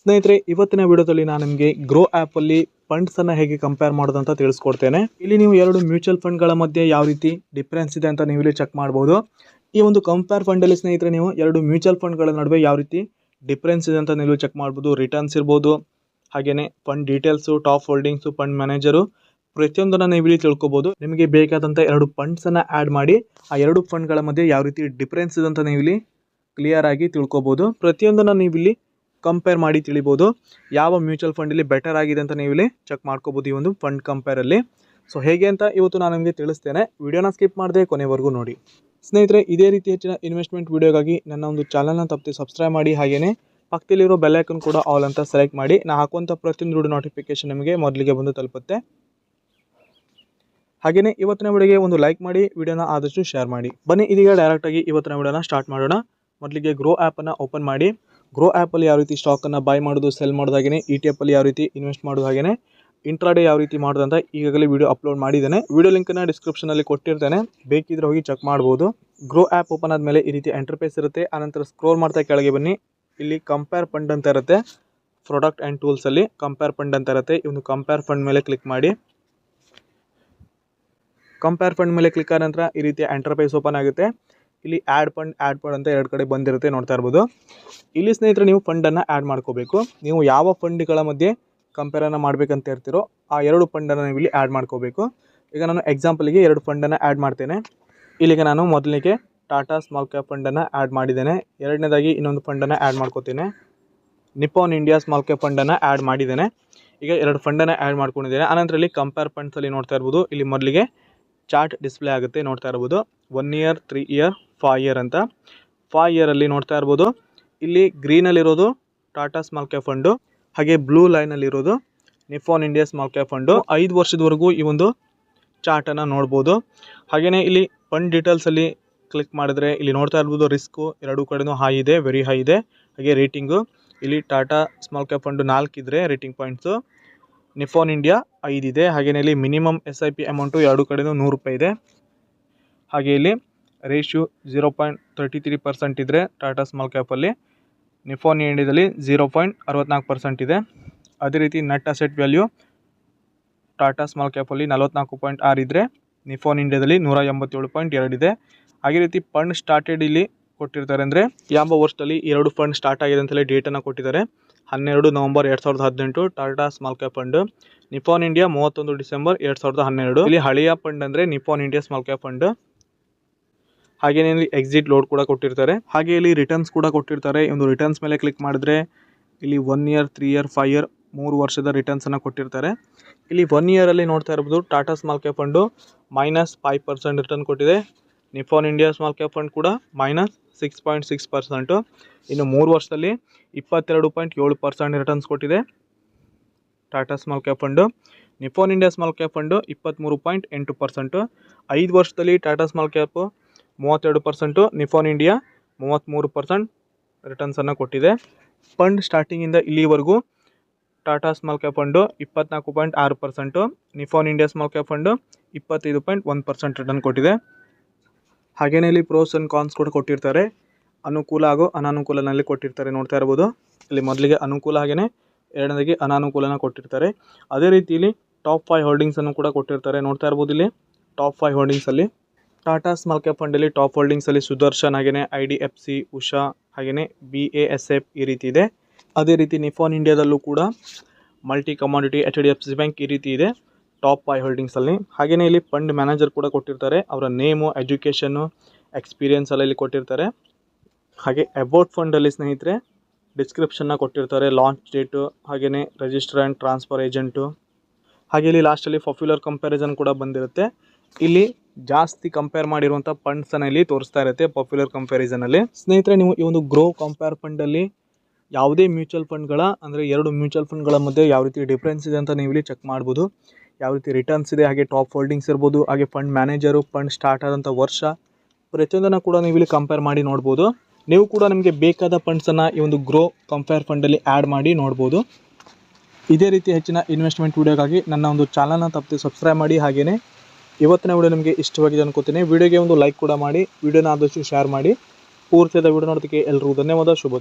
ಸ್ನೇಹಿತರೆ, ಇವತ್ತಿನ ವಿಡಿಯೋದಲ್ಲಿ ನಾನು ನಿಮಗೆ ಗ್ರೋ ಆ್ಯಪ್ ಅಲ್ಲಿ ಫಂಡ್ಸ್ ಅನ್ನ ಹೇಗೆ ಕಂಪೇರ್ ಮಾಡೋದು ಅಂತ ತಿಳಿಸ್ಕೊಡ್ತೇನೆ. ಇಲ್ಲಿ ನೀವು ಎರಡು ಮ್ಯೂಚುವಲ್ ಫಂಡ್ ಗಳ ಮಧ್ಯೆ ಯಾವ ರೀತಿ ಡಿಫರೆನ್ಸ್ ಇದೆ ಅಂತ ನೀವು ಇಲ್ಲಿ ಚೆಕ್ ಮಾಡಬಹುದು. ಈ ಒಂದು ಕಂಪೇರ್ ಫಂಡ್ ಅಲ್ಲಿ ಸ್ನೇಹಿತರೆ ನೀವು ಎರಡು ಮ್ಯೂಚುವಲ್ ಫಂಡ್ ಗಳ ನಡುವೆ ಯಾವ ರೀತಿ ಡಿಫರೆನ್ಸ್ ಇದೆ ಅಂತ ನೀವು ಚೆಕ್ ಮಾಡಬಹುದು. ರಿಟರ್ನ್ಸ್ ಇರಬಹುದು, ಹಾಗೇನೆ fund details, top holdings, fund manager ಪ್ರತಿಯೊಂದನ್ನ ನೀವು ಇಲ್ಲಿ ತಿಳ್ಕೊಬಹುದು. ನಿಮಗೆ ಬೇಕಾದಂತ ಎರಡು ಫಂಡ್ಸ್ ಅನ್ನ ಆಡ್ ಮಾಡಿ ಆ ಎರಡು ಫಂಡ್ ಗಳ ಮಧ್ಯೆ ಯಾವ ರೀತಿ ಡಿಫರೆನ್ಸ್ ಇದೆ ಅಂತ ನೀವು ಇಲ್ಲಿ ಕ್ಲಿಯರ್ ಆಗಿ ತಿಳ್ಕೊಬಹುದು. ಪ್ರತಿಯೊಂದನ್ನ ನೀವು ಇಲ್ಲಿ ಕಂಪೇರ್ ಮಾಡಿ ತಿಳಿಬಹುದು. ಯಾವ ಮ್ಯೂಚುವಲ್ ಫಂಡ್ ಇಲ್ಲಿ ಬೆಟರ್ ಆಗಿದೆ ಅಂತ ನೀವು ಇಲ್ಲಿ ಚೆಕ್ ಮಾಡ್ಕೋಬಹುದು ಈ ಒಂದು ಫಂಡ್ ಕಂಪೇರ್ ಅಲ್ಲಿ. ಸೊ ಹೇಗೆ ಅಂತ ಇವತ್ತು ನಾನು ನಿಮಗೆ ತಿಳಿಸ್ತೇನೆ. ವಿಡಿಯೋನ ಸ್ಕಿಪ್ ಮಾಡದೆ ಕೊನೆವರೆಗೂ ನೋಡಿ. ಸ್ನೇಹಿತರೆ, ಇದೇ ರೀತಿ ಹೆಚ್ಚಿನ ಇನ್ವೆಸ್ಟ್ಮೆಂಟ್ ವಿಡಿಯೋಗಾಗಿ ನನ್ನ ಒಂದು ಚಾನಲ್ನ ತಪ್ಪದೆ ಸಬ್ಸ್ಕ್ರೈಬ್ ಮಾಡಿ, ಹಾಗೇನೆ ಪಕ್ಕದಲ್ಲಿರೋ ಬೆಲ್ ಐಕನ್ ಕೂಡ ಆಲ್ ಅಂತ ಸೆಲೆಕ್ಟ್ ಮಾಡಿ. ನಾ ಹಾಕುವಂಥ ಪ್ರತಿಯೊಂದು ವಿಡಿಯೋ ನೋಟಿಫಿಕೇಶನ್ ನಿಮಗೆ ಮೊದಲಿಗೆ ಬಂದು ತಲುಪುತ್ತೆ. ಹಾಗೇನೆ ಇವತ್ತಿನ ವಿಡಿಯೋಗೆ ಒಂದು ಲೈಕ್ ಮಾಡಿ, ವಿಡಿಯೋನ ಆದಷ್ಟು ಶೇರ್ ಮಾಡಿ. ಬನ್ನಿ ಇದೀಗ ಡೈರೆಕ್ಟ್ ಆಗಿ ಇವತ್ತಿನ ವಿಡಿಯೋನ ಸ್ಟಾರ್ಟ್ ಮಾಡೋಣ. ಮೊದಲಿಗೆ ಗ್ರೋ ಆ್ಯಪ್ ಅನ್ನ ಓಪನ್ ಮಾಡಿ. ಗ್ರೋ ಆ್ಯಪ್ ಅಲ್ಲಿ ಯಾವ ರೀತಿ ಸ್ಟಾಕ್ ಅನ್ನ ಬೈ ಮಾಡೋದು, ಸೆಲ್ ಮಾಡೋದು, ಹಾಗೇನೆ ETF ಅಲ್ಲಿ ಯಾವ ರೀತಿ ಇನ್ವೆಸ್ಟ್ ಮಾಡೋದು, ಹಾಗೇನೆ ಇಂಟ್ರಾಡೇ ಯಾವ ರೀತಿ ಮಾಡೋದು ಅಂತ ಈಗಾಗಲೇ ವಿಡಿಯೋ ಅಪ್ಲೋಡ್ ಮಾಡಿದ್ದೇನೆ. ವಿಡಿಯೋ ಲಿಂಕ್ ನ ಡಿಸ್ಕ್ರಿಪ್ಷನ್ ಅಲ್ಲಿ ಕೊಟ್ಟಿರ್ತೇನೆ, ಬೇಕಿದ್ರೆ ಹೋಗಿ ಚೆಕ್ ಮಾಡಬಹುದು. ಗ್ರೋ ಆ್ಯಪ್ ಓಪನ್ ಆದ್ಮೇಲೆ ಈ ರೀತಿ ಇಂಟರ್ಫೇಸ್ ಇರುತ್ತೆ. ಆನಂತರ ಸ್ಕ್ರೋಲ್ ಮಾಡ್ತಾ ಕೆಳಗೆ ಬನ್ನಿ. ಇಲ್ಲಿ ಕಂಪೇರ್ ಫಂಡ್ ಅಂತ ಇರುತ್ತೆ. ಪ್ರಾಡಕ್ಟ್ ಅಂಡ್ ಟೂಲ್ಸ್ ಅಲ್ಲಿ ಕಂಪೇರ್ ಫಂಡ್ ಅಂತ ಇರುತ್ತೆ. ಈ ಒಂದು ಕಂಪೇರ್ ಫಂಡ್ ಮೇಲೆ ಕ್ಲಿಕ್ ಮಾಡಿ. ಕಂಪೇರ್ ಫಂಡ್ ಮೇಲೆ ಕ್ಲಿಕ್ ಆದ ನಂತರ ಈ ರೀತಿ ಇಂಟರ್ಫೇಸ್ ಓಪನ್ ಆಗುತ್ತೆ. ಇಲ್ಲಿ ಆಡ್ ಫಂಡ್ ಅಂತ ಎರಡು ಕಡೆ ಬಂದಿರುತ್ತೆ, ನೋಡ್ತಾ ಇರ್ಬೋದು. ಇಲ್ಲಿ ಸ್ನೇಹಿತರೆ ನೀವು ಫಂಡ್ ಅನ್ನ ಆಡ್ ಮಾಡ್ಕೋಬೇಕು. ನೀವು ಯಾವ ಫಂಡ್ಗಳ ಮಧ್ಯೆ ಕಂಪೇರ್ ಅನ್ನ ಮಾಡ್ಬೇಕಂತ ಇರ್ತೀರೋ ಆ ಎರಡು ಫಂಡ್ ಅನ್ನ ನೀವು ಇಲ್ಲಿ ಆಡ್ ಮಾಡ್ಕೋಬೇಕು. ಈಗ ನಾನು ಎಕ್ಸಾಂಪಲ್ಗೆ ಎರಡು ಫಂಡ್ ಅನ್ನ ಆಡ್ ಮಾಡ್ತೇನೆ. ಇಲ್ಲಿಗೆ ನಾನು ಮೊದಲಿಗೆ ಟಾಟಾ ಸ್ಮಾಲ್ ಕ್ಯಾಪ್ ಫಂಡ್ ಅನ್ನ ಆಡ್ ಮಾಡಿದ್ದೇನೆ. ಎರಡನೇದಾಗಿ ಇನ್ನೊಂದು ಫಂಡ್ ಅನ್ನ ಆಡ್ ಮಾಡ್ಕೋತೇನೆ. Nippon India small cap fund ಅನ್ನ ಆಡ್ ಮಾಡಿದ್ದೇನೆ. ಈಗ ಎರಡು ಫಂಡ್ ಅನ್ನ ಆಡ್ ಮಾಡ್ಕೊಂಡಿದ್ದೇನೆ. ಆನಂತರ ಇಲ್ಲಿ ಕಂಪೇರ್ ಫಂಡ್ಸ್ ಅಲ್ಲಿ ನೋಡ್ತಾ ಇರ್ಬೋದು, ಇಲ್ಲಿ ಮೊದಲಿಗೆ ಚಾರ್ಟ್ ಡಿಸ್ಪ್ಲೇ ಆಗುತ್ತೆ, ನೋಡ್ತಾ ಇರ್ಬೋದು. 1 ಇಯರ್, 3 ಇಯರ್, 5 ಇಯರ್ ಅಂತ. 5 ಇಯರ್ ಅಲ್ಲಿ ನೋಡ್ತಾ ಇರ್ಬೋದು, ಇಲ್ಲಿ ಗ್ರೀನ್ ಅಲ್ಲಿ ಇರೋದು ಟಾಟಾ ಸ್ಮಾಲ್ ಕ್ಯಾಪ್ ಫಂಡು, ಹಾಗೆ ಬ್ಲೂ ಲೈನ್ ಅಲ್ಲಿ ಇರೋದು Nippon India small cap fund. 5 ವರ್ಷದವರೆಗೂ ಈ ಒಂದು ಚಾರ್ಟ್ ಅನ್ನ ನೋಡ್ಬೋದು. ಹಾಗೇನೆ ಇಲ್ಲಿ ಫಂಡ್ ಡೀಟೇಲ್ಸ್ ಅಲ್ಲಿ ಕ್ಲಿಕ್ ಮಾಡಿದ್ರೆ ಇಲ್ಲಿ ನೋಡ್ತಾ ಇರ್ಬೋದು, ರಿಸ್ಕ್ ಎರಡು ಕಡೆನೂ ಹೈ ಇದೆ, ವೆರಿ ಹೈ ಇದೆ. ಹಾಗೆ ರೇಟಿಂಗು ಇಲ್ಲಿ ಟಾಟಾ ಸ್ಮಾಲ್ ಕ್ಯಾಪ್ ಫಂಡು 4 ಇದ್ರೆ ರೇಟಿಂಗ್ ಪಾಯಿಂಟ್ಸ್, ನಿಪ್ಪಾನ್ ಇಂಡಿಯಾ 5 ಇದೆ. ಹಾಗೇನೆ ಇಲ್ಲಿ ಮಿನಿಮಮ್ SIP ಅಮೌಂಟು ಎರಡು ಕಡೆನೂ ₹100 ಇದೆ. ಹಾಗೆ ಇಲ್ಲಿ ರೇಷಿಯೋ 0.33% ಇದ್ರೆ ಟಾಟಾ ಸ್ಮಾಲ್ ಕ್ಯಾಪಲ್ಲಿ, ನಿಪ್ಪಾನ್ ಇಂಡಿಯಾದಲ್ಲಿ 0.64% ಇದೆ. ಅದೇ ರೀತಿ net asset value Tata small ಕ್ಯಾಪಲ್ಲಿ 44.6 ಇದ್ರೆ ನಿಪ್ಪಾನ್ ಇಂಡಿಯಾದಲ್ಲಿ 187.2 ಇದೆ. ಹಾಗೆ ರೀತಿ ಫಂಡ್ ಸ್ಟಾರ್ಟೆಡ್ ಇಲ್ಲಿ ಕೊಟ್ಟಿರ್ತಾರೆ, ಅಂದರೆ ಯಾವ ವರ್ಷದಲ್ಲಿ ಎರಡು ಫಂಡ್ ಸ್ಟಾರ್ಟ್ ಆಗಿದೆ ಅಂತಲೇ ಡೇಟನ್ನು ಕೊಟ್ಟಿದ್ದಾರೆ. 12 November 2018 Tata small cap fund. Nippon India 31 December 2012. ಇಲ್ಲಿ ಹಳೆಯ ಫಂಡ್ ಅಂದರೆ Nippon India small cap fund. ಹಾಗೇನೇ ಇಲ್ಲಿ ಎಕ್ಸಿಟ್ ಲೋಡ್ ಕೂಡ ಕೊಟ್ಟಿರ್ತಾರೆ. ಹಾಗೆ ಇಲ್ಲಿ ರಿಟರ್ನ್ಸ್ ಕೂಡ ಕೊಟ್ಟಿರ್ತಾರೆ. ಒಂದು ರಿಟರ್ನ್ಸ್ ಮೇಲೆ ಕ್ಲಿಕ್ ಮಾಡಿದ್ರೆ ಇಲ್ಲಿ 1 ಇಯರ್, 3 ಇಯರ್, 5 ಇಯರ್ 3 ವರ್ಷದ ರಿಟರ್ನ್ಸ್ ಅನ್ನು ಕೊಟ್ಟಿರ್ತಾರೆ. ಇಲ್ಲಿ 1 ಇಯರ್ ಅಲ್ಲಿ ನೋಡ್ತಾ ಇರ್ಬೋದು, Tata small cap fund -5% return ಕೊಟ್ಟಿದೆ. Nippon India small cap fund ಕೂಡ -6.6%. ಇನ್ನು 3 ವರ್ಷದಲ್ಲಿ 22.7% ರಿಟರ್ನ್ಸ್ ಕೊಟ್ಟಿದೆ Tata small cap fund. Nippon India small cap fund 23.8%. 5 ವರ್ಷದಲ್ಲಿ Tata small cap 32%, Nippon India 33% ರಿಟರ್ನ್ಸನ್ನು ಕೊಟ್ಟಿದೆ. ಫಂಡ್ ಸ್ಟಾರ್ಟಿಂಗಿಂದ ಇಲ್ಲಿವರೆಗೂ Tata small cap fund 24.6%, Nippon India small cap fund 25.1% return ಕೊಟ್ಟಿದೆ. ಹಾಗೇನೇ ಇಲ್ಲಿ ಪ್ರೋಸ್ ಆ್ಯಂಡ್ ಕಾನ್ಸ್ ಕೂಡ ಕೊಟ್ಟಿರ್ತಾರೆ. ಅನುಕೂಲ ಹಾಗೂ ಅನಾನುಕೂಲನಲ್ಲಿ ಕೊಟ್ಟಿರ್ತಾರೆ, ನೋಡ್ತಾ ಇರ್ಬೋದು. ಇಲ್ಲಿ ಮೊದಲಿಗೆ ಅನುಕೂಲ, ಹಾಗೆಯೇ ಎರಡನೇದಾಗಿ ಅನಾನುಕೂಲನ ಕೊಟ್ಟಿರ್ತಾರೆ. ಅದೇ ರೀತಿಯಲ್ಲಿ ಟಾಪ್ 5 ಹೋಲ್ಡಿಂಗ್ಸನ್ನು ಕೂಡ ಕೊಟ್ಟಿರ್ತಾರೆ, ನೋಡ್ತಾ ಇರ್ಬೋದು. ಇಲ್ಲಿ ಟಾಪ್ 5 ಹೋಲ್ಡಿಂಗ್ಸಲ್ಲಿ ಟಾಟಾ ಸ್ಮಾಲ್ ಕ್ಯಾಪ್ ಫಂಡಲ್ಲಿ ಟಾಪ್ ಹೋಲ್ಡಿಂಗ್ಸಲ್ಲಿ ಸುದರ್ಶನ್, ಹಾಗೆಯೇ IDFC, ಉಷಾ, ಹಾಗೆಯೇ BASF ಈ ರೀತಿ ಇದೆ. ಅದೇ ರೀತಿ ನಿಪ್ಪಾನ್ ಇಂಡಿಯಾದಲ್ಲೂ ಕೂಡ ಮಲ್ಟಿ ಕಮಾಡಿಟಿ, HDFC ಬ್ಯಾಂಕ್ ಈ ರೀತಿ ಇದೆ ಟಾಪ್ 5 ಹೋಲ್ಡಿಂಗ್ಸಲ್ಲಿ. ಹಾಗೆಯೇ ಇಲ್ಲಿ ಫಂಡ್ ಮ್ಯಾನೇಜರ್ ಕೂಡ ಕೊಟ್ಟಿರ್ತಾರೆ, ಅವರ ನೇಮು, ಎಜುಕೇಷನ್ನು, ಎಕ್ಸ್ಪೀರಿಯನ್ಸ್ ಎಲ್ಲ ಇಲ್ಲಿ ಕೊಟ್ಟಿರ್ತಾರೆ. ಹಾಗೆ ಅಬೌಟ್ ಫಂಡಲ್ಲಿ ಸ್ನೇಹಿತರೆ ಡಿಸ್ಕ್ರಿಪ್ಷನ್ನ ಕೊಟ್ಟಿರ್ತಾರೆ, ಲಾಂಚ್ ಡೇಟು, ಹಾಗೆಯೇ ರಿಜಿಸ್ಟರ್ ಆ್ಯಂಡ್ ಟ್ರಾನ್ಸ್ಫರ್ ಏಜೆಂಟು. ಹಾಗೆ ಇಲ್ಲಿ ಲಾಸ್ಟಲ್ಲಿ ಪಾಪ್ಯುಲರ್ ಕಂಪ್ಯಾರಿಸನ್ ಕೂಡ ಬಂದಿರುತ್ತೆ. ಇಲ್ಲಿ ಜಾಸ್ತಿ ಕಂಪೇರ್ ಮಾಡಿರುವಂಥ ಫಂಡ್ಸನ್ನು ಇಲ್ಲಿ ತೋರಿಸ್ತಾ ಇರುತ್ತೆ ಪಾಪ್ಯುಲರ್ ಕಂಪ್ಯಾರಿಸನಲ್ಲಿ. ಸ್ನೇಹಿತರೆ, ನೀವು ಈ ಒಂದು ಗ್ರೋ ಕಂಪೇರ್ ಫಂಡಲ್ಲಿ ಯಾವುದೇ ಮ್ಯೂಚುವಲ್ ಫಂಡ್ಗಳ, ಅಂದರೆ ಎರಡು ಮ್ಯೂಚುವಲ್ ಫಂಡ್ಗಳ ಮಧ್ಯೆ ಯಾವ ರೀತಿ ಡಿಫ್ರೆನ್ಸ್ ಇದೆ ಅಂತ ನೀವು ಇಲ್ಲಿ ಚೆಕ್ ಮಾಡ್ಬೋದು. ಯಾವ ರೀತಿ ರಿಟರ್ನ್ಸ್ ಇದೆ, ಹಾಗೆ ಟಾಪ್ ಹೋಲ್ಡಿಂಗ್ಸ್ ಇರ್ಬೋದು, ಹಾಗೆ ಫಂಡ್ ಮ್ಯಾನೇಜರು, ಫಂಡ್ ಸ್ಟಾರ್ಟ್ ಆದಂಥ ವರ್ಷ, ಪ್ರತಿಯೊಂದನ್ನು ಕೂಡ ನೀವು ಇಲ್ಲಿ ಕಂಪೇರ್ ಮಾಡಿ ನೋಡ್ಬೋದು. ನೀವು ಕೂಡ ನಿಮಗೆ ಬೇಕಾದ ಫಂಡ್ಸನ್ನು ಈ ಒಂದು ಗ್ರೋ ಕಂಪೇರ್ ಫಂಡಲ್ಲಿ ಆ್ಯಡ್ ಮಾಡಿ ನೋಡ್ಬೋದು. ಇದೇ ರೀತಿ ಹೆಚ್ಚಿನ ಇನ್ವೆಸ್ಟ್ಮೆಂಟ್ ವಿಡಿಯೋಗಾಗಿ ನನ್ನ ಒಂದು ಚಾನಲ್ನ ತಪ್ಪದೆ ಸಬ್ಸ್ಕ್ರೈಬ್ ಮಾಡಿ. ಹಾಗೆಯೇ ಇವತ್ತಿನ ವಿಡಿಯೋ ನಿಮಗೆ ಇಷ್ಟವಾಗಿದೆ ಅನ್ಕೋತೀನಿ. ವಿಡಿಯೋಗೆ ಒಂದು ಲೈಕ್ ಕೂಡ ಮಾಡಿ, ವಿಡಿಯೋನ ಆದಷ್ಟು ಶೇರ್ ಮಾಡಿ. ಪೂರ್ತಿಯಾದ ವಿಡಿಯೋ ನೋಡೋದಕ್ಕೆ ಎಲ್ಲರಿಗೂ ಧನ್ಯವಾದ. ಶುಭ